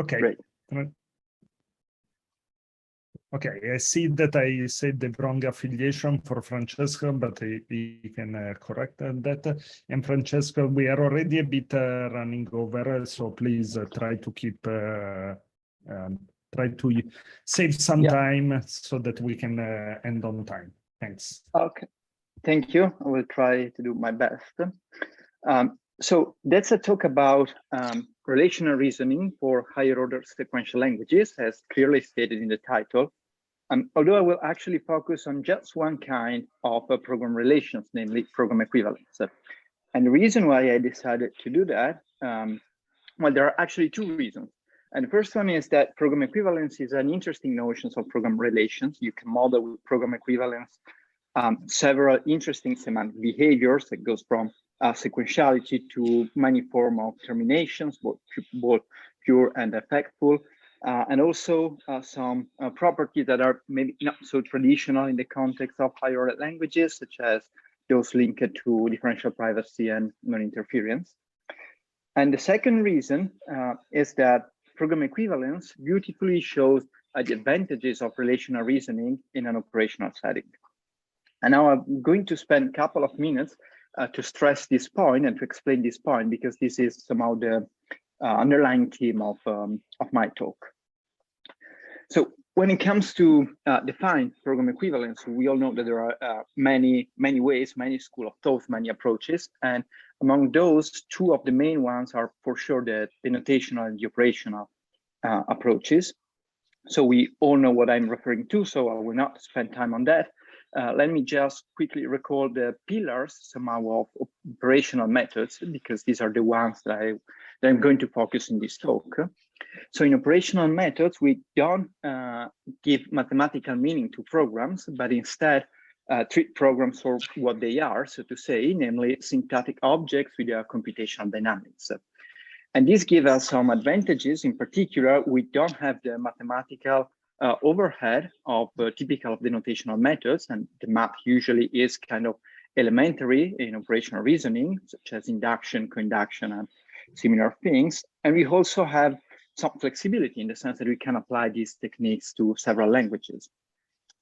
Okay. Great. Okay, I see that I said the wrong affiliation for Francesco, but he can correct that. And Francesco, we are already a bit running over, so please try to keep, try to save some time so that we can end on time. Thanks. Okay, thank you. I will try to do my best. So that's a talk about relational reasoning for higher order sequential languages, as clearly stated in the title. Although I will actually focus on just one kind of program relations, namely program equivalence. And the reason why I decided to do that, well, there are actually two reasons. And the first one is that program equivalence is an interesting notion of program relations. You can model with program equivalence several interesting semantic behaviors that goes from sequentiality to many forms of terminations, both pure and effectful, and also some properties that are maybe not so traditional in the context of higher order languages, such as those linked to differential privacy and non-interference. And the second reason is that program equivalence beautifully shows the advantages of relational reasoning in an operational setting. And now I'm going to spend a couple of minutes to stress this point and to explain this point, because this is somehow the underlying theme of my talk. So when it comes to define program equivalence, we all know that there are many ways, many schools of thought, many approaches. And among those, two of the main ones are for sure the notational and the operational approaches. So we all know what I'm referring to, so I will not spend time on that. Let me just quickly recall the pillars somehow of operational methods, because these are the ones that I'm going to focus in this talk. So in operational methods, we don't give mathematical meaning to programs, but instead treat programs for what they are, so to say, namely syntactic objects with their computational dynamics. And this gives us some advantages. In particular, we don't have the mathematical overhead of typical of the notational methods, and the math usually is kind of elementary in operational reasoning, such as induction, co-induction, and similar things. And we also have some flexibility in the sense that we can apply these techniques to several languages.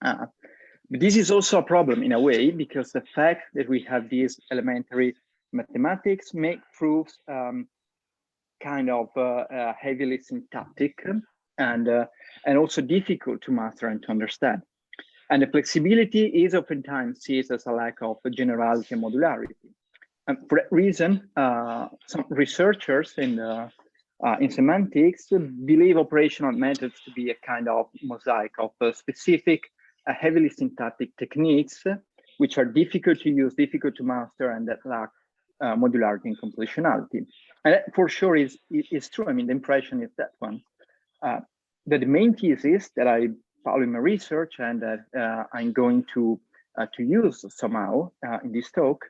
But this is also a problem in a way, because the fact that we have these elementary mathematics make proofs kind of heavily syntactic and also difficult to master and to understand. And the flexibility is oftentimes seen as a lack of generality and modularity. And for that reason, some researchers in semantics believe operational methods to be a kind of mosaic of specific, heavily syntactic techniques, which are difficult to use, difficult to master, and that lack modularity and completionality. And that for sure is true. I mean, the impression is that one. That the main thesis that I follow in my research and that I'm going to use somehow in this talk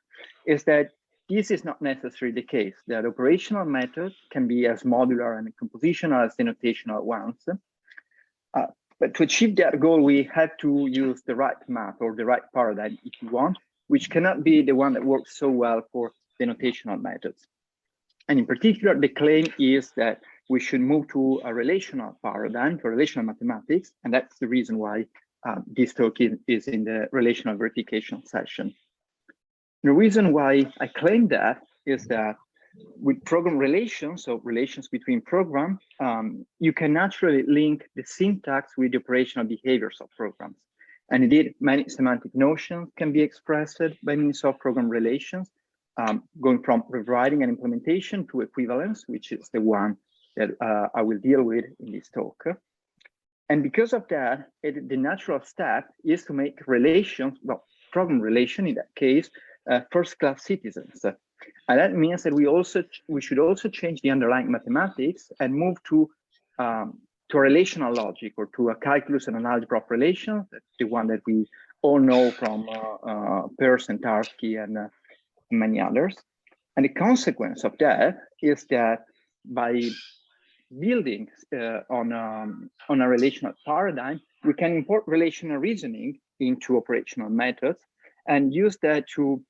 is that this is not necessarily the case, that operational methods can be as modular and compositional as the notational ones. But to achieve that goal, we have to use the right math or the right paradigm, if you want, which cannot be the one that works so well for the notational methods. And in particular, the claim is that we should move to a relational paradigm, to relational mathematics, and that's the reason why this talk is in the relational verification session. The reason why I claim that is that with program relations, so relations between programs, you can naturally link the syntax with the operational behaviors of programs. And indeed, many semantic notions can be expressed by means of program relations, going from rewriting and implementation to equivalence, which is the one that I will deal with in this talk. And because of that, the natural step is to make relations, well, program relation in that case, first-class citizens. And that means that we should also change the underlying mathematics and move to a relational logic or to a calculus and an algebra of relations. That's the one that we all know from Peirce and Tarski and many others. And the consequence of that is that by building on a relational paradigm, we can import relational reasoning into operational methods and use that to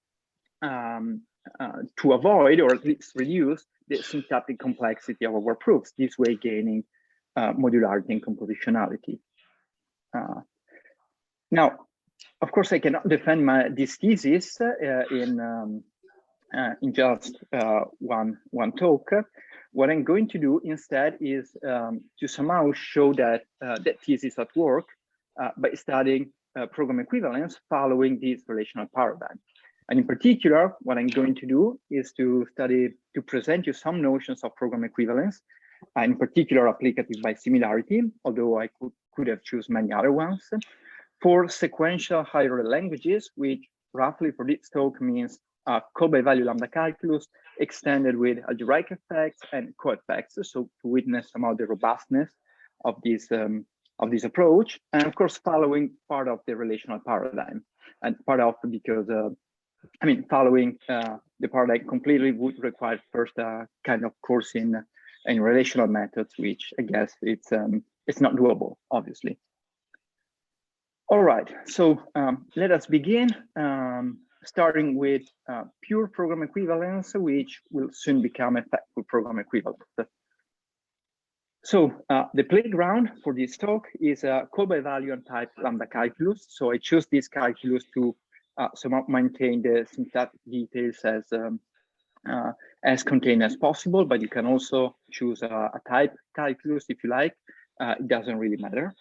avoid or at least reduce the syntactic complexity of our proofs, this way gaining modularity and compositionality. Now, of course, I cannot defend this thesis in just one talk. What I'm going to do instead is to somehow show that that thesis at work by studying program equivalence following this relational paradigm. And in particular, what I'm going to do is to present you some notions of program equivalence, in particular applicative by similarity, although I could have chosen many other ones, for sequential higher order languages, which roughly for this talk means call by value lambda calculus extended with algebraic effects and co-effects, so to witness somehow the robustness of this approach, and of course following part of the relational paradigm, and part of because I mean following the paradigm completely would require first a kind of course in relational methods, which I guess it's not doable, obviously. All right, so let us begin. Starting with pure program equivalence, which will soon become effective program equivalence. So the playground for this talk is call by value and type lambda calculus. So I choose this calculus to somehow maintain the syntactic details as contained as possible, but you can also choose a type calculus if you like. It doesn't really matter.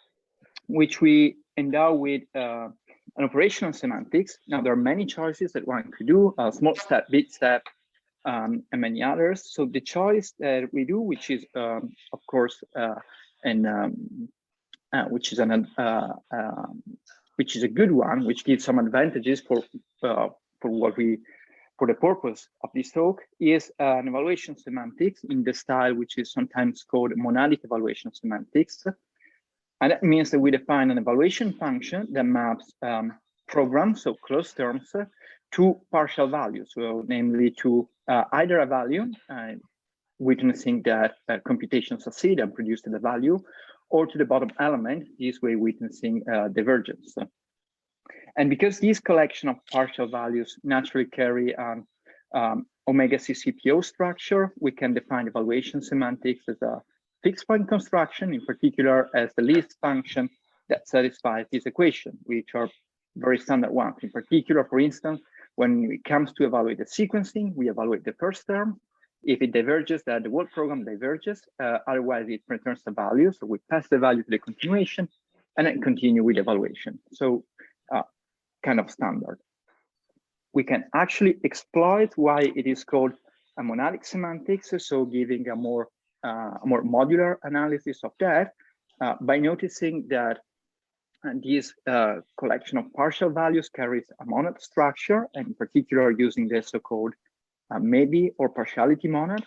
Which we endow with an operational semantics. Now, there are many choices that one could do, small step, big step, and many others. So the choice that we do, which is, of course, which is a good one, which gives some advantages for the purpose of this talk, is an evaluation semantics in the style which is sometimes called monadic evaluation semantics. And that means that we define an evaluation function that maps programs, so closed terms, to partial values, so namely to either a value, witnessing that computation succeed and produce the value, or to the bottom element, this way witnessing divergence. And because this collection of partial values naturally carry an omega CCPO structure, we can define evaluation semantics as a fixed point construction, in particular as the least function that satisfies this equation, which are very standard ones. In particular, for instance, when it comes to evaluate the sequencing, we evaluate the first term. If it diverges, that the whole program diverges. Otherwise, it returns the value. So we pass the value to the continuation and then continue with evaluation. So kind of standard. We can actually exploit why it is called a monadic semantics, so giving a more modular analysis of that by noticing that this collection of partial values carries a monad structure, and in particular using the so-called maybe or partiality monad,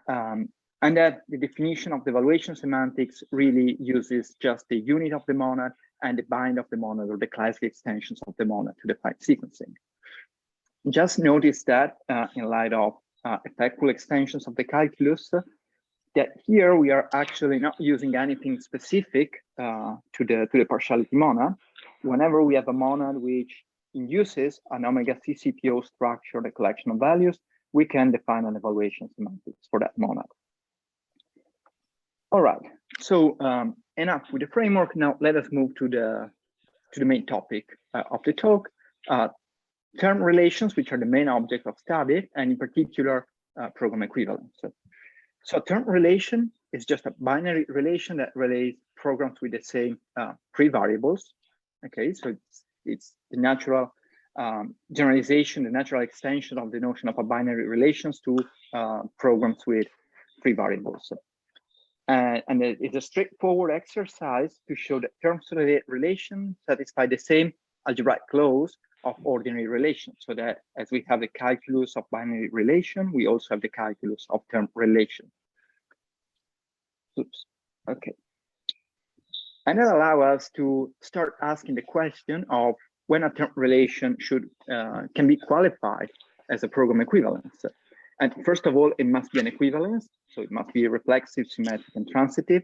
and that the definition of the evaluation semantics really uses just the unit of the monad and the bind of the monad or the classical extensions of the monad to define sequencing. Just notice that in light of effectful extensions of the calculus, that here we are actually not using anything specific to the partiality monad. Whenever we have a monad which induces an omega CCPO structure, the collection of values, we can define an evaluation semantics for that monad. All right, so enough with the framework. Now let us move to the main topic of the talk, term relations, which are the main object of study, and in particular program equivalence. So term relation is just a binary relation that relates programs with the same pre-variables. Okay, so it's the natural generalization, the natural extension of the notion of a binary relations to programs with pre-variables. And it's a straightforward exercise to show that terms-related relations satisfy the same algebraic laws of ordinary relations, so that as we have the calculus of binary relation, we also have the calculus of term relation. Oops, okay. And that allows us to start asking the question of when a term relation can be qualified as a program equivalence. And first of all, it must be an equivalence, so it must be reflexive, symmetric, and transitive.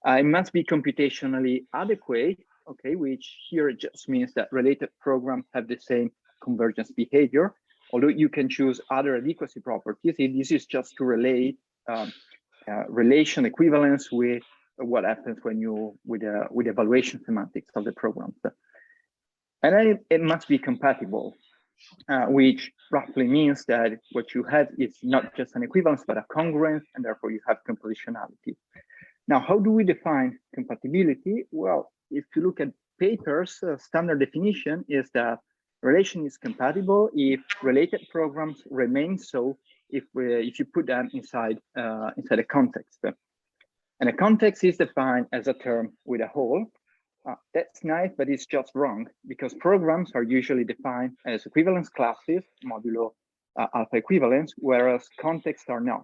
It must be computationally adequate, okay, which here just means that related programs have the same convergence behavior, although you can choose other adequacy properties. This is just to relate relation equivalence with what happens when you with evaluation semantics of the programs. And then it must be compatible, which roughly means that what you have is not just an equivalence, but a congruence, and therefore you have compositionality. Now, how do we define compatibility? Well, if you look at papers, standard definition is that relation is compatible if related programs remain so if you put them inside a context. And a context is defined as a term with a whole. That's nice, but it's just wrong, because programs are usually defined as equivalence classes, modulo alpha equivalence, whereas contexts are not.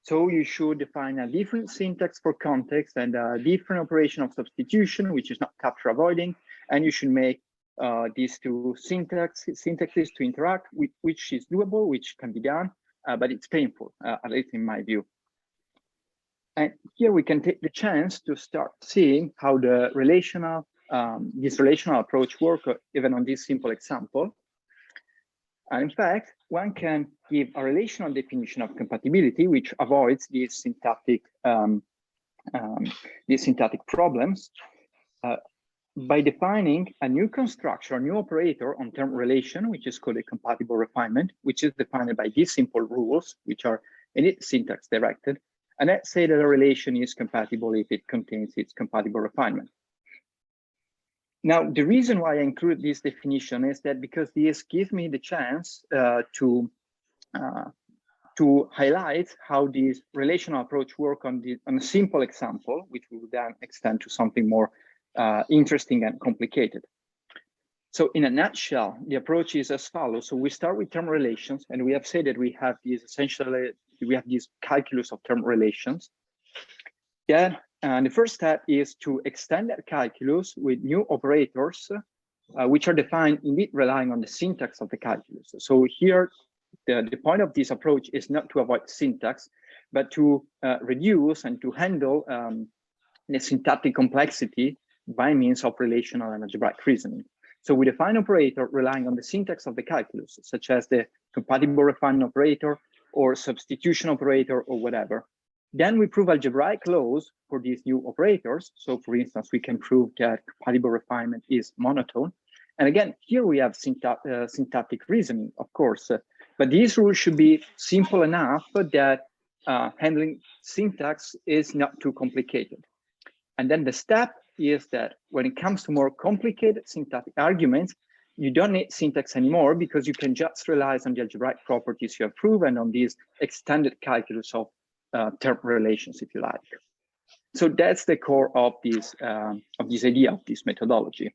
So you should define a different syntax for context and a different operation of substitution, which is not capture avoiding, and you should make these two syntaxes to interact, which is doable, which can be done, but it's painful, at least in my view. And here we can take the chance to start seeing how the relational, this relational approach works, even on this simple example. And in fact, one can give a relational definition of compatibility, which avoids these syntactic problems by defining a new construction, a new operator on term relation, which is called a compatible refinement, which is defined by these simple rules, which are init syntax directed. And let's say that a relation is compatible if it contains its compatible refinement. Now, the reason why I include this definition is that because this gives me the chance to highlight how this relational approach works on a simple example, which will then extend to something more interesting and complicated. So in a nutshell, the approach is as follows. So we start with term relations, and we have said that we have these essentially, we have this calculus of term relations. Then the first step is to extend that calculus with new operators, which are defined indeed relying on the syntax of the calculus. So here, the point of this approach is not to avoid syntax, but to reduce and to handle the syntactic complexity by means of relational and algebraic reasoning. So we define operator relying on the syntax of the calculus, such as the compatible refinement operator or substitution operator or whatever. Then we prove algebraic laws for these new operators. So for instance, we can prove that compatible refinement is monotone. And again, here we have syntactic reasoning, of course, but these rules should be simple enough that handling syntax is not too complicated. And then the step is that when it comes to more complicated syntactic arguments, you don't need syntax anymore because you can just rely on the algebraic properties you have proven on these extended calculus of term relations, if you like. So that's the core of this idea of this methodology.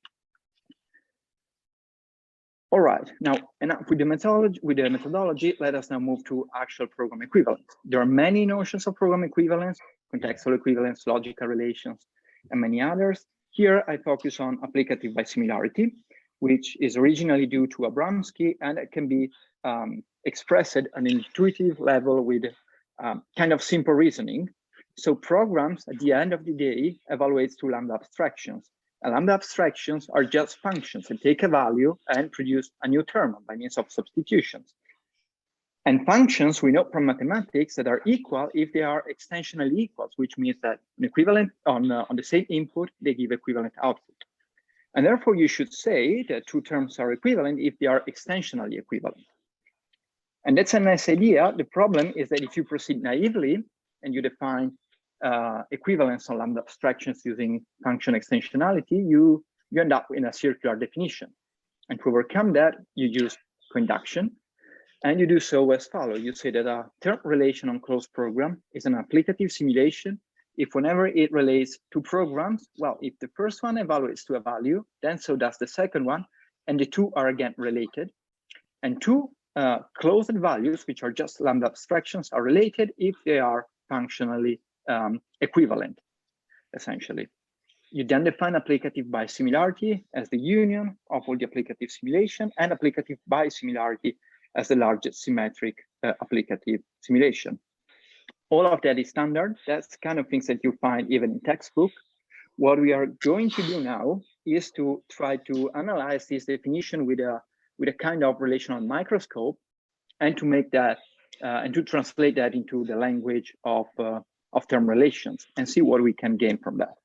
All right, now enough with the methodology. Let us now move to actual program equivalence. There are many notions of program equivalence: contextual equivalence, logical relations, and many others. Here I focus on applicative bisimilarity, which is originally due to Abramsky, and it can be expressed at an intuitive level with kind of simple reasoning. So programs at the end of the day evaluate two lambda abstractions. And lambda abstractions are just functions that take a value and produce a new term by means of substitutions. And functions, we know from mathematics, that are equal if they are extensionally equals, which means that an equivalent on the same input, they give equivalent output. And therefore, you should say that two terms are equivalent if they are extensionally equivalent. And that's a nice idea. The problem is that if you proceed naively and you define equivalence on lambda abstractions using function extensionality, you end up in a circular definition. And to overcome that, you use coinduction. And you do so as follows. You say that a term relation on closed program is an applicative simulation if whenever it relates to programs, well, if the first one evaluates to a value, then so does the second one, and the two are again related. And two closed values, which are just lambda abstractions, are related if they are functionally equivalent, essentially. You then define applicative bisimilarity as the union of all the applicative simulation and applicative bisimilarity as the largest symmetric applicative simulation. All of that is standard. That's kind of things that you find even in textbook. What we are going to do now is to try to analyze this definition with a kind of relational microscope, and to make that and to translate that into the language of of term relations and see what we can gain from that.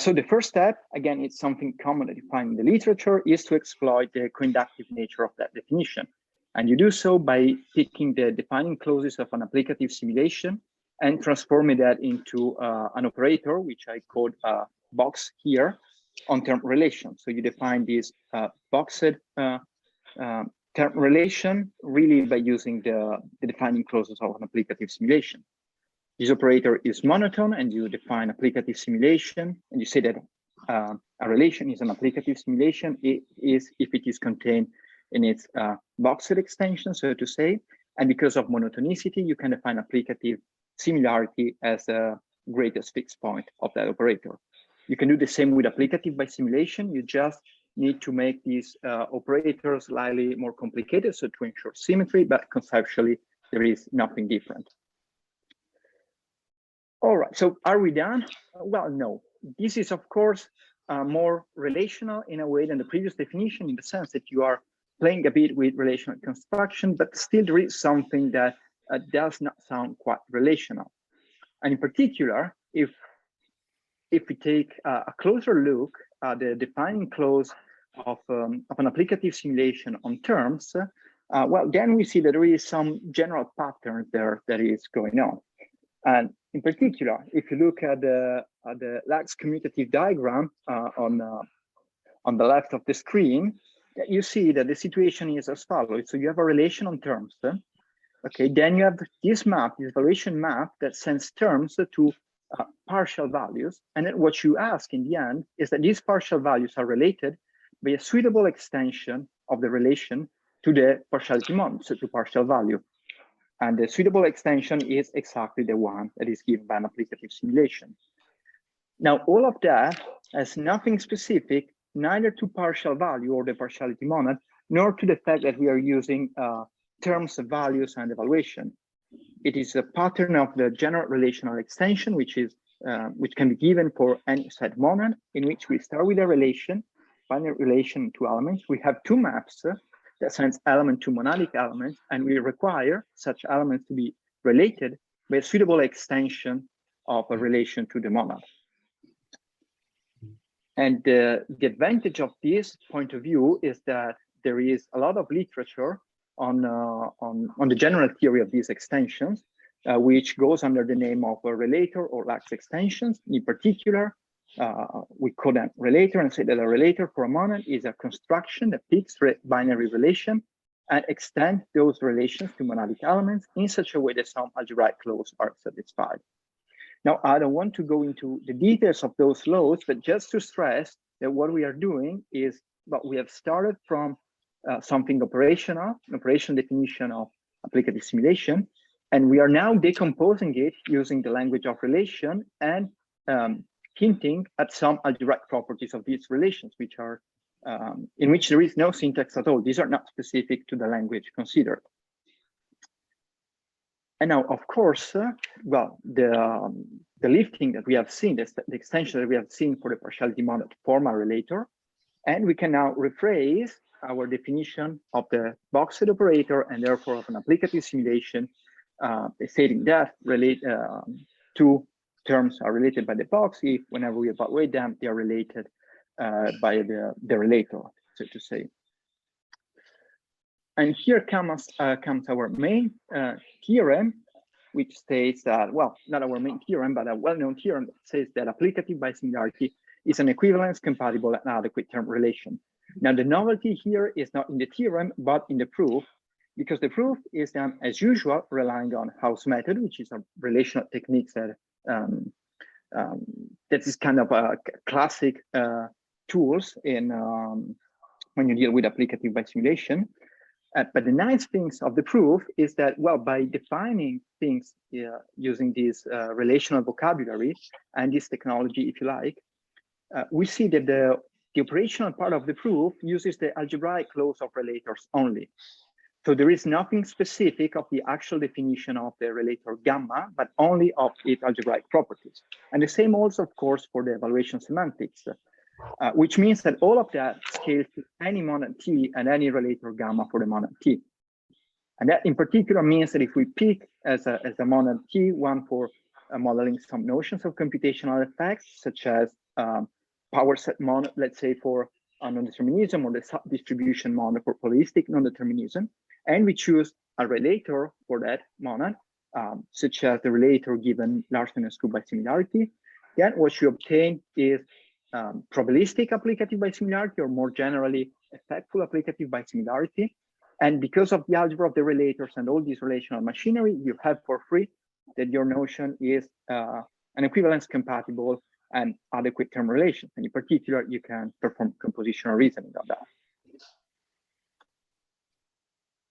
So the first step, again, it's something commonly defined in the literature, is to exploit the co-inductive nature of that definition. And you do so by picking the defining clauses of an applicative simulation and transforming that into an operator, which I called box here, on term relation. So you define this boxed term relation really by using the defining clauses of an applicative simulation. This operator is monotone, and you define applicative simulation, and you say that a relation is an applicative simulation if it is contained in its boxed extension, so to say. And because of monotonicity, you can define applicative similarity as the greatest fixed point of that operator. You can do the same with applicative by simulation. You just need to make these operators slightly more complicated, so to ensure symmetry, but conceptually, there is nothing different. All right, so are we done? Well, no. This is, of course, more relational in a way than the previous definition, in the sense that you are playing a bit with relational construction, but still there is something that does not sound quite relational. And in particular, if we take a closer look at the defining clause of an applicative simulation on terms, well, then we see that there is some general pattern there that is going on. And in particular, if you look at the lax commutative diagram on the left of the screen, you see that the situation is as follows. So you have a relation on terms. Okay, then you have this map, this evaluation map that sends terms to partial values. And then what you ask in the end is that these partial values are related by a suitable extension of the relation to the partiality monad, so to partial value. And the suitable extension is exactly the one that is given by an applicative simulation. Now, all of that has nothing specific, neither to partial value or the partiality monad, nor to the fact that we are using terms of values and evaluation. It is a pattern of the general relational extension, which can be given for any set monad, in which we start with a relation, binary relation to elements. We have two maps that sends element to monadic elements, and we require such elements to be related by a suitable extension of a relation to the monad. And the advantage of this point of view is that there is a lot of literature on the general theory of these extensions, which goes under the name of a relator or lax extensions. In particular, we call them relator and say that a relator for a monad is a construction that picks binary relation and extend those relations to monadic elements in such a way that some algebraic laws are satisfied. Now, I don't want to go into the details of those laws, but just to stress that what we are doing is, well, we have started from something operational, an operational definition of applicative simulation, and we are now decomposing it using the language of relation and hinting at some algebraic properties of these relations, which are in which there is no syntax at all. These are not specific to the language considered. And now, of course, well, the lifting that we have seen, the extension that we have seen for the partiality monad form a relator, and we can now rephrase our definition of the boxed operator and therefore of an applicative simulation, stating that two terms are related by the box if, whenever we evaluate them, they are related by the relator, so to say. And here comes our main theorem, which states that, well, not our main theorem, but a well-known theorem that says that applicative by similarity is an equivalence compatible and adequate term relation. Now, the novelty here is not in the theorem, but in the proof, because the proof is done, as usual, relying on House method, which is a relational technique that that is kind of a classic tools in when you deal with applicative by simulation. But the nice things of the proof is that, well, by defining things using this relational vocabulary and this technology, if you like, we see that the operational part of the proof uses the algebraic laws of relators only. So there is nothing specific of the actual definition of the relator gamma, but only of its algebraic properties. And the same also, of course, for the evaluation semantics, which means that all of that scales to any monad T and any relator gamma for the monad T. And that in particular means that if we pick as a monad T, one for modeling some notions of computational effects, such as power set monad, let's say for non-determinism, or the subdistribution monad for probabilistic non-determinism. And we choose a relator for that monad, such as the relator given Larsen skew by similarity. Then what you obtain is probabilistic applicative by similarity, or more generally, effectful applicative by similarity. And because of the algebra of the relators and all this relational machinery, you have for free that your notion is an equivalence compatible and adequate term relation. And in particular, you can perform compositional reasoning on that.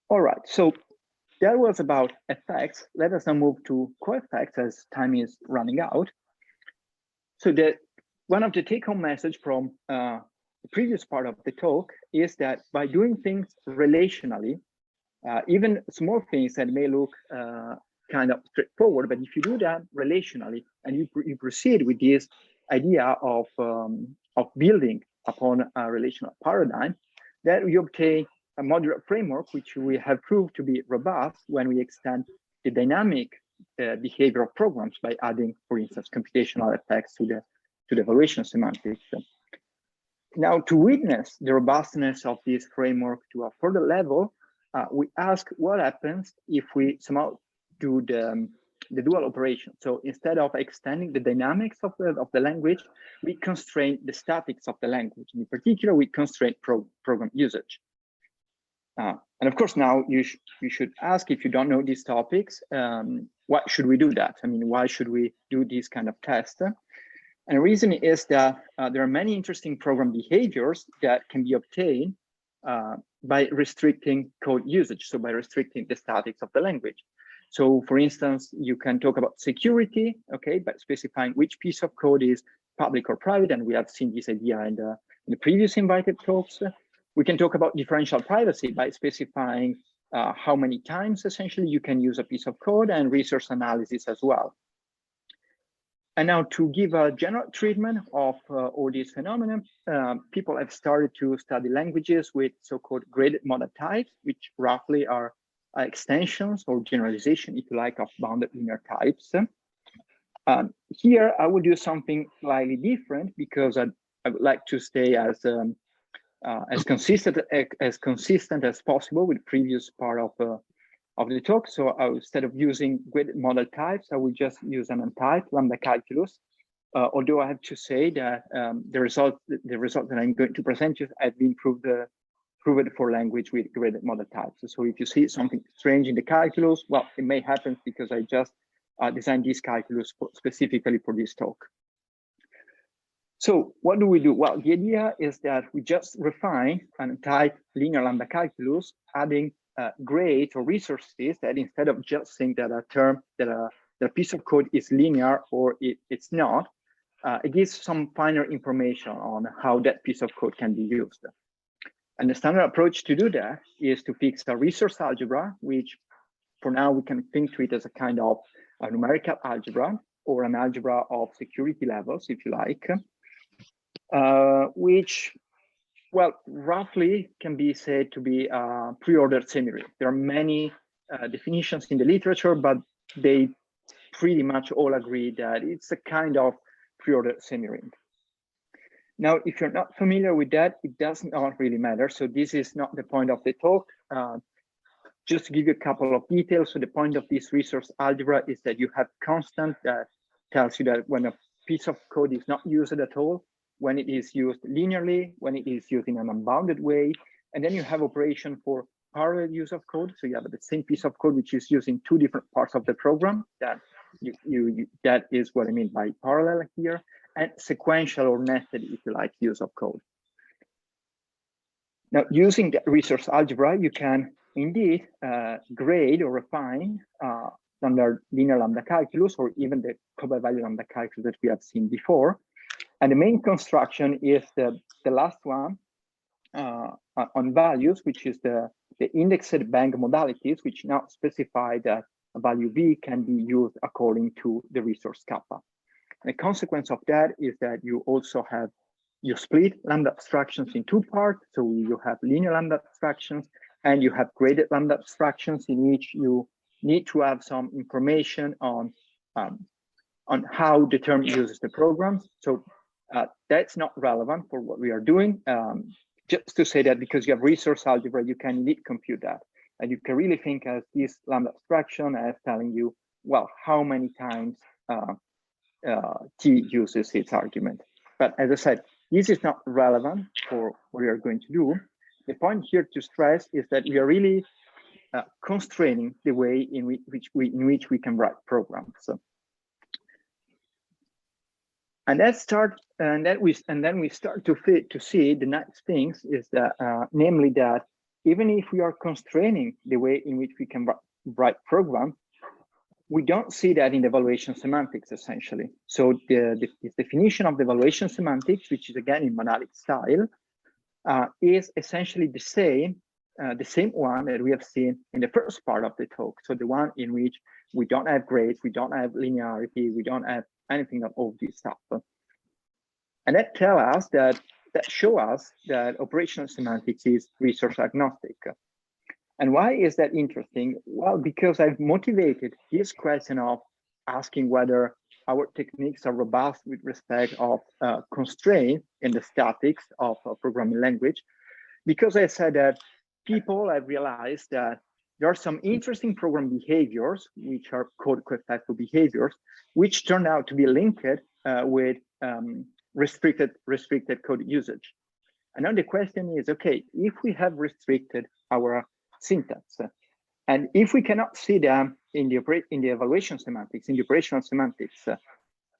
All right, so that was about effects. Let us now move to co-effects as time is running out. So one of the take-home message from the previous part of the talk is that by doing things relationally, even small things that may look kind of straightforward, but if you do that relationally and you proceed with this idea of building upon a relational paradigm, that you obtain a modular framework which we have proved to be robust when we extend the dynamic behavior of programs by adding, for instance, computational effects to the evaluation semantics. Now, to witness the robustness of this framework to a further level, we ask what happens if we somehow do the dual operation. So instead of extending the dynamics of the language, we constrain the statics of the language. In particular, we constrain program usage. And of course, now you should ask, if you don't know these topics, why should we do that? I mean, why should we do this kind of test? And the reason is that there are many interesting program behaviors that can be obtained by restricting code usage, so by restricting the statics of the language. So for instance, you can talk about security, okay, by specifying which piece of code is public or private, and we have seen this idea in the previous invited talks. We can talk about differential privacy by specifying how many times essentially you can use a piece of code, and resource analysis as well. And now, to give a general treatment of all these phenomena, people have started to study languages with so-called graded model types, which roughly are extensions or generalization, if you like, of bounded linear types. Here, I will do something slightly different because I would like to stay as consistent as possible with the previous part of the talk. So instead of using graded model types, I will just use an untyped lambda calculus. Although I have to say that the result that I'm going to present you has been proved for language with graded model types. So if you see something strange in the calculus, well, it may happen because I just designed this calculus specifically for this talk. So what do we do? Well, the idea is that we just refine an type linear lambda calculus, adding grades or resources that instead of just saying that a piece of code is linear or it's not, it gives some finer information on how that piece of code can be used. And the standard approach to do that is to fix a resource algebra, which for now we can think to it as a kind of a numerical algebra or an algebra of security levels, if you like, which, well, roughly can be said to be a pre-ordered semi-ring. There are many definitions in the literature, but they pretty much all agree that it's a kind of pre-ordered semi-ring. Now, if you're not familiar with that, it does not really matter. So this is not the point of the talk. Just to give you a couple of details. So the point of this resource algebra is that you have constant that tells you that when a piece of code is not used at all, when it is used linearly, when it is used in an unbounded way, and then you have operation for parallel use of code. So you have the same piece of code which is used in two different parts of the program. That that is what I mean by parallel here, and sequential or nested, if you like, use of code. Now, using the resource algebra, you can indeed grade or refine under linear lambda calculus, or even the cobalt value lambda calculus that we have seen before. And the main construction is the last one on values, which is the indexed bank modalities, which now specify that a value V can be used according to the resource kappa. And the consequence of that is that you also have, you split lambda abstractions in two parts. So you have linear lambda abstractions and you have graded lambda abstractions, in which you need to have some information on on how the term uses the programs. So that's not relevant for what we are doing. Just to say that because you have resource algebra, you can indeed compute that. And you can really think as this lambda abstraction as telling you, well, how many times T uses its argument. But as I said, this is not relevant for what we are going to do. The point here to stress is that we are really constraining the way in which we can write programs. So, and then we start to see the nice things is that namely that even if we are constraining the way in which we can write programs, we don't see that in the evaluation semantics essentially. So the definition of the evaluation semantics, which is again in monadic style, is essentially the same one that we have seen in the first part of the talk. So the one in which we don't have grades, we don't have linearity, we don't have anything of all this stuff. And that show us that operational semantics is resource agnostic. And why is that interesting? Well, because I've motivated this question of asking whether our techniques are robust with respect of constraint in the statics of a programming language, because I said that people have realized that there are some interesting program behaviors, which are code co-effective behaviors, which turn out to be linked with restricted code usage. And now the question is, okay, if we have restricted our syntax, and if we cannot see them in the evaluation semantics, in the operational semantics,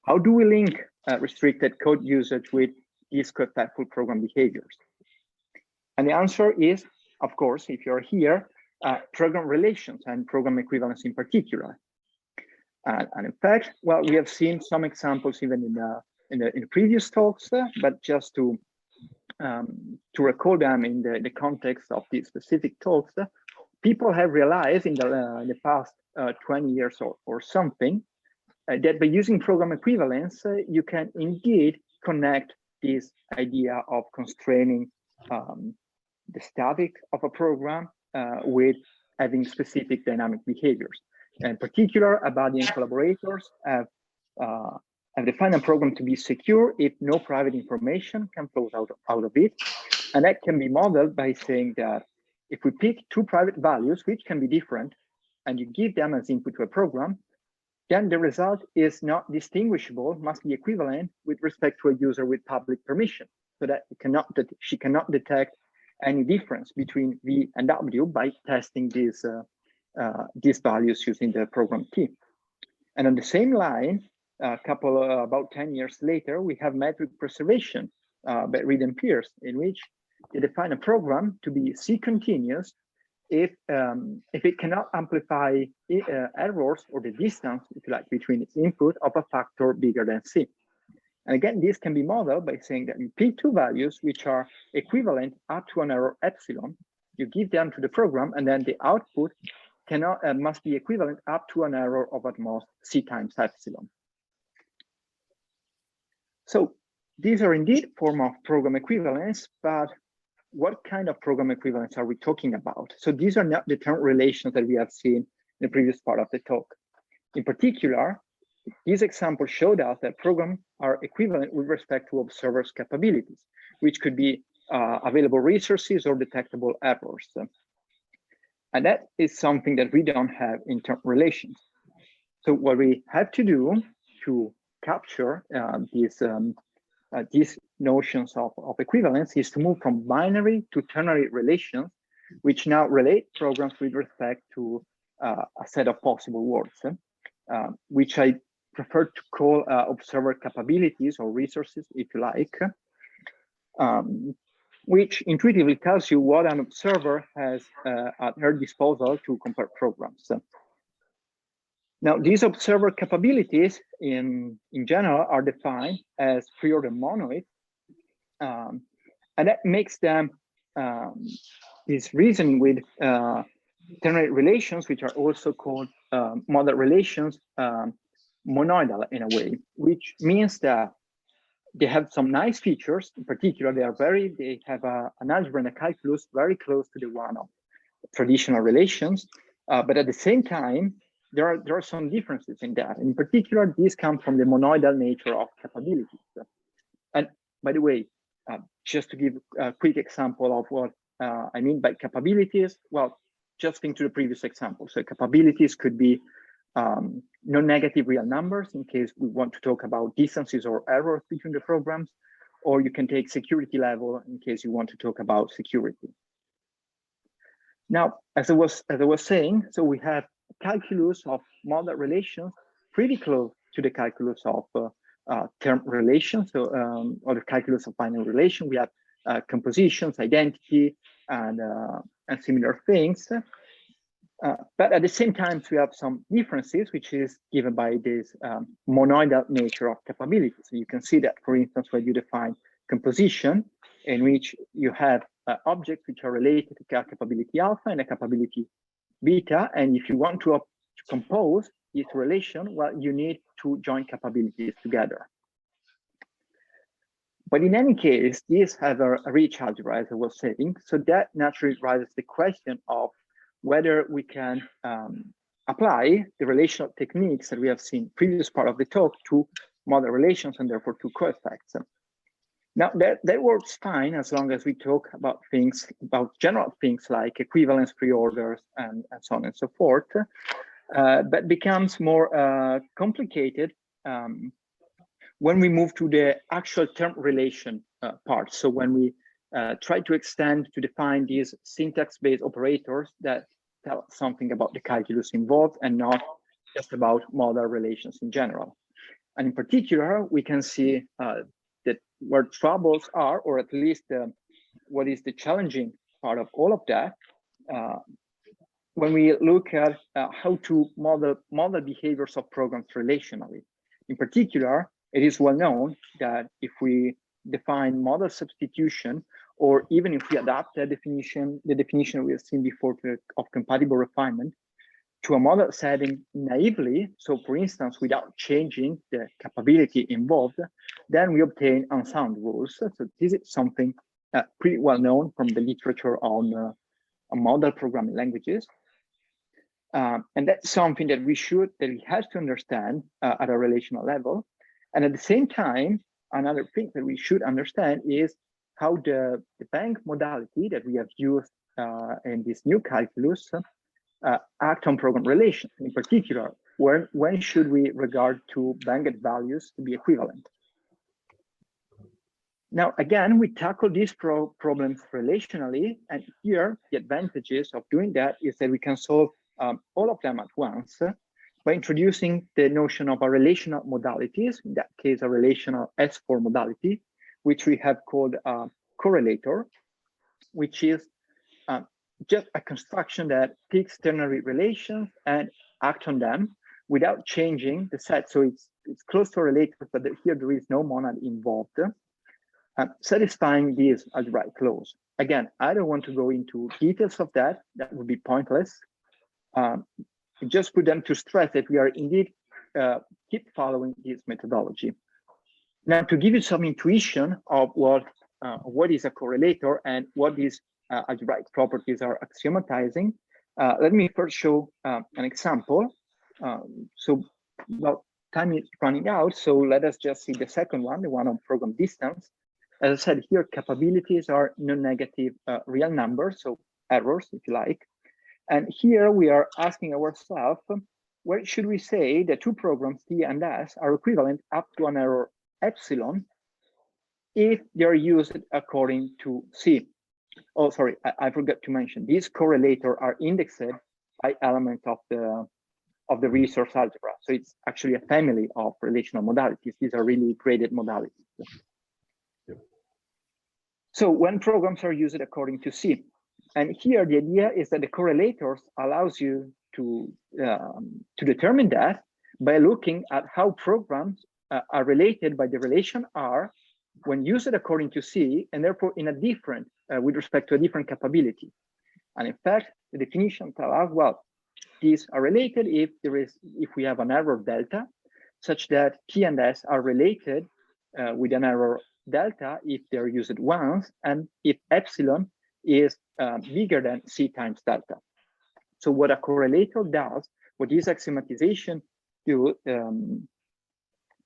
how do we link restricted code usage with these co-effective program behaviors? And the answer is, of course, if you're here, program relations and program equivalence in particular. And in fact, well, we have seen some examples even in the previous talks, but just to recall them in the context of these specific talks, people have realized in the past 20 years or something that by using program equivalence, you can indeed connect this idea of constraining the static of a program with having specific dynamic behaviors. In particular, Abadi and collaborators have defined a program to be secure if no private information can flow out of it. And that can be modeled by saying that if we pick two private values, which can be different, and you give them as input to a program, then the result is not distinguishable, must be equivalent with respect to a user with public permission, so that she cannot detect any difference between V and W by testing these values using the program T. And on the same line, about 10 years later, we have metric preservation by Reed and Pierce, in which they define a program to be C continuous if it cannot amplify errors or the distance, if you like, between its input of a factor bigger than C. And again, this can be modeled by saying that you pick two values which are equivalent up to an error epsilon, you give them to the program, and then the output must be equivalent up to an error of at most C times epsilon. So these are indeed form of program equivalence, but what kind of program equivalence are we talking about? So these are not the term relations that we have seen in the previous part of the talk. In particular, these examples showed us that programs are equivalent with respect to observers' capabilities, which could be available resources or detectable errors. And that is something that we don't have in term relations. So what we have to do to capture these notions of equivalence is to move from binary to ternary relations, which now relate programs with respect to a set of possible words, which I prefer to call observer capabilities or resources, if you like, which intuitively tells you what an observer has at her disposal to compare programs. Now, these observer capabilities in general are defined as pre-order monoids, and that makes them this reasoning with ternary relations, which are also called model relations, monoidal in a way, which means that they have some nice features. In particular, they have an algebra and a calculus very close to the one of traditional relations, but at the same time, there are some differences in that. In particular, these come from the monoidal nature of capabilities. And by the way, just to give a quick example of what I mean by capabilities, well, just think to the previous example. So capabilities could be non-negative real numbers in case we want to talk about distances or errors between the programs, or you can take security level in case you want to talk about security. Now, as I was saying, so we have calculus of model relations pretty close to the calculus of term relations, so or the calculus of binary relation. We have compositions, identity, and similar things. But at the same time, we have some differences, which is given by this monoidal nature of capabilities. So you can see that, for instance, when you define composition, in which you have objects which are related to capability alpha and a capability beta, and if you want to compose this relation, well, you need to join capabilities together. But in any case, these have a rich algebra, as I was saying, so that naturally raises the question of whether we can apply the relational techniques that we have seen previous part of the talk to model relations and therefore to co-effects. Now that works fine as long as we talk about things, about general things like equivalence preorders and so on and so forth, but becomes more complicated when we move to the actual term relation part. So when we try to extend to define these syntax-based operators that tell something about the calculus involved and not just about model relations in general. And in particular, we can see that where troubles are, or at least what is the challenging part of all of that, when we look at how to model behaviors of programs relationally. In particular, it is well known that if we define model substitution, or even if we adapt the definition we have seen before of compatible refinement to a model setting naively, so for instance, without changing the capability involved, then we obtain unsound rules. So this is something pretty well known from the literature on model programming languages. And that's something that we have to understand at a relational level. And at the same time, another thing that we should understand is how the bank modality that we have used in this new calculus act on program relations. In particular, when should we regard two banked values to be equivalent? Now, again, we tackle these problems relationally, and here the advantages of doing that is that we can solve all of them at once by introducing the notion of a relational modalities, in that case, a relational S4 modality, which we have called a correlator, which is just a construction that picks ternary relations and act on them without changing the set. So it's close to a relator, but here there is no monad involved, satisfying this algebraic clause. Again, I don't want to go into details of that. That would be pointless. Just put them to stress that we are indeed keep following this methodology. Now, to give you some intuition of what is a correlator and what these algebraic properties are axiomatizing, let me first show an example. Well, time is running out, so let us just see the second one, the one on program distance. As I said here, capabilities are non-negative real numbers, so errors, if you like. And here we are asking ourselves, where should we say the two programs T and S are equivalent up to an error epsilon if they are used according to C? Oh, sorry, I forgot to mention, these correlators are indexed by elements of the resource algebra. So it's actually a family of relational modalities. These are really graded modalities. Yep. So when programs are used according to C, and here the idea is that the correlators allows you to determine that by looking at how programs are related by the relation R when used according to C, and therefore in a different, with respect to a different capability. And in fact, the definition tells us, well, these are related if we have an error delta, such that T and S are related with an error delta if they're used once, and if epsilon is bigger than C times delta. So what a correlator does, what this axiomatization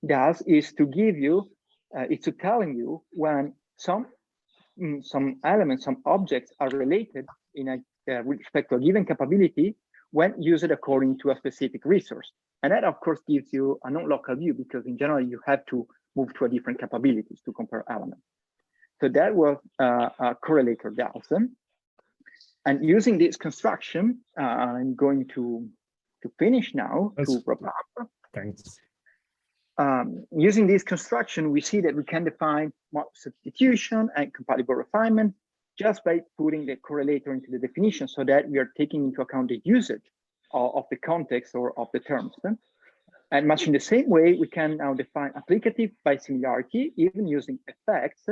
does is to give you, it's to telling you when some elements, some objects are related in a with respect to a given capability when used according to a specific resource. And that, of course, gives you a non-local view, because in general, you have to move to a different capabilities to compare elements. So that was a correlator Gauss. And using this construction, I'm going to finish now, to wrap up. Thanks. Using this construction, we see that we can define model substitution and compatible refinement just by putting the correlator into the definition, so that we are taking into account the usage of the context or of the terms. And much in the same way, we can now define applicative by similarity, even using effects,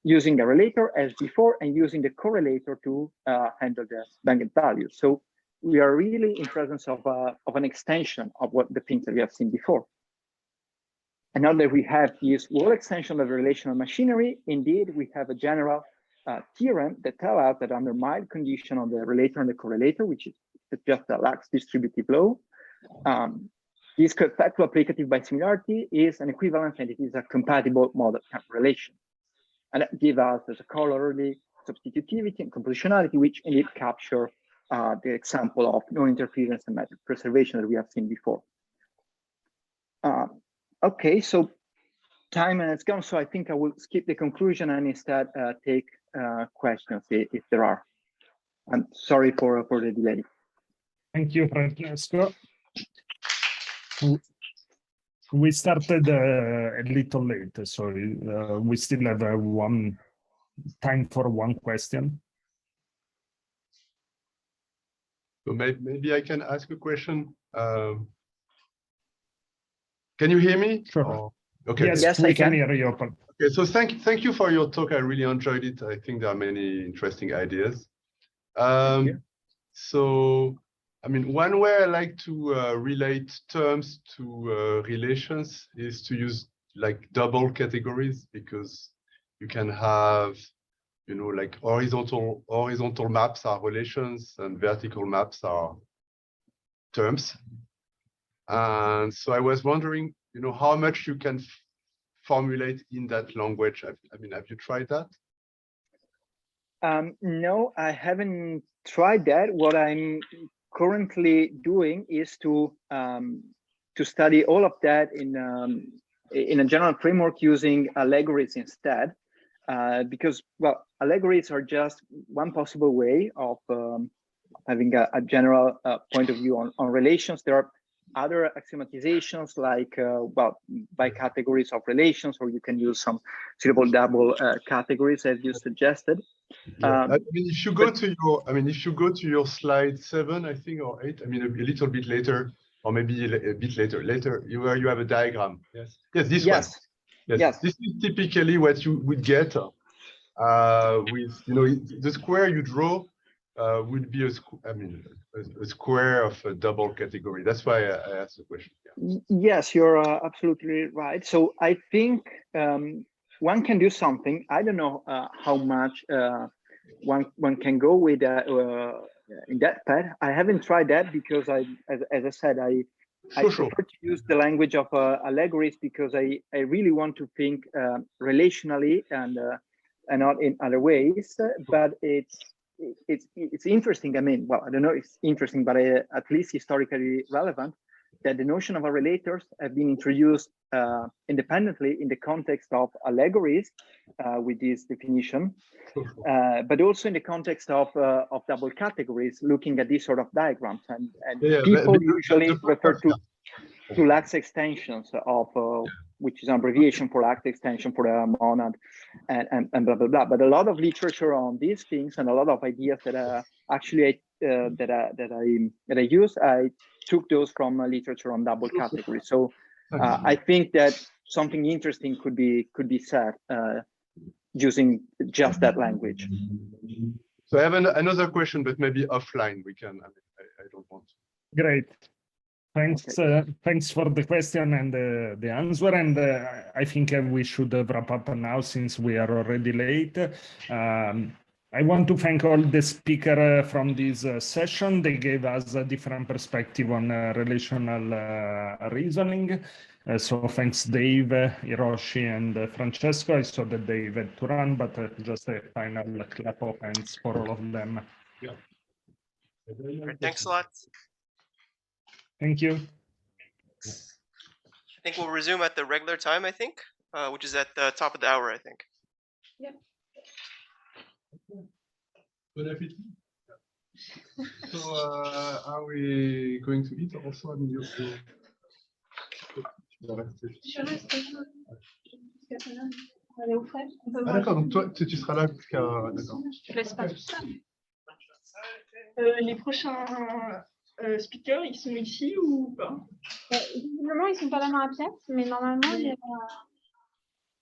using the relator as before, and using the correlator to handle the bandgap value. So we are really in presence of an extension of what the things that we have seen before. And now that we have this whole extension of the relational machinery, indeed, we have a general theorem that tells us that under mild condition of the relator and the correlator, which is just a lax distributive law, this effect to applicative by similarity is an equivalence, and it is a compatible model relation. And that gives us as a corollary substitutivity and compositionality, which indeed capture the example of no interference and method preservation that we have seen before. Okay, so time has gone, so I think I will skip the conclusion and instead take questions if there are. I'm sorry for the delay. Thank you, Francesco. We started a little late, so we still have time for one question. So maybe I can ask a question. Can you hear me? Sure. Or, okay. Yes, we I can can hear you. Okay, so thank you for your talk. I really enjoyed it. I think there are many interesting ideas. So, I mean, one way I like to relate terms to relations is to use like double categories, because you can have, you know, like horizontal maps are relations and vertical maps are terms. And so I was wondering, you know, how much you can formulate in that language. I mean, have you tried that? No, I haven't tried that. What I'm currently doing is to study all of that in a general framework using allegories instead, because, well, allegories are just one possible way of having a general point of view on relations. There are other axiomatizations like, well, by categories of relations, or you can use some suitable double categories as you suggested. Yeah. I mean, if you go to your slide 7, I think, or 8, I mean, a little bit later, or maybe a bit later, you have a diagram. Yes, this one. Yes, this is typically what you would get with, you know, the square you draw would be a square of a double category. That's why I asked the question. Yeah. Yes, you're absolutely right. So I think one can do something. I don't know how much one can go with in that path. I haven't tried that because as I said, I prefer to use the language of allegories, because I really want to think relationally and not in other ways. But it's interesting. I mean, well, I don't know if it's interesting, but at least historically relevant, that the notion of relators have been introduced independently in the context of allegories with this definition, but also in the context of double categories, looking at these sort of diagrams. And people usually refer to lax extensions of, which is an abbreviation for lax extension for the monad, and blah, blah, blah. But a lot of literature on these things and a lot of ideas that actually that I use, I took those from literature on double categories. So I think that something interesting could be said using just that language. So I have another question, but maybe offline we can. I don't want to. Great. Thanks. Okay. Thanks for the question and the answer. And I think we should wrap up now, since we are already late. I want to thank all the speakers from this session. They gave us a different perspective on relational reasoning. So thanks Dave, Hiroshi, and Francesco. I saw that they had to run, but just a final clap of hands for all of them. Yeah. Great, thanks a lot. Thank you. I think we'll resume at the regular time, I think, which is at the top of the hour, I think. Yep. Bon appétit. So, are we going to eat also? I mean, Je reste jusqu'à tout à l'heure. On va aller au frais. On peut Ah voir. d'accord, donc toi, tu seras là jusqu'à... D'accord. Je laisse pas tout ça. Les prochains speakers, ils sont ici ou pas? Visiblement, ils sont pas là dans la pièce, mais normalement, il y a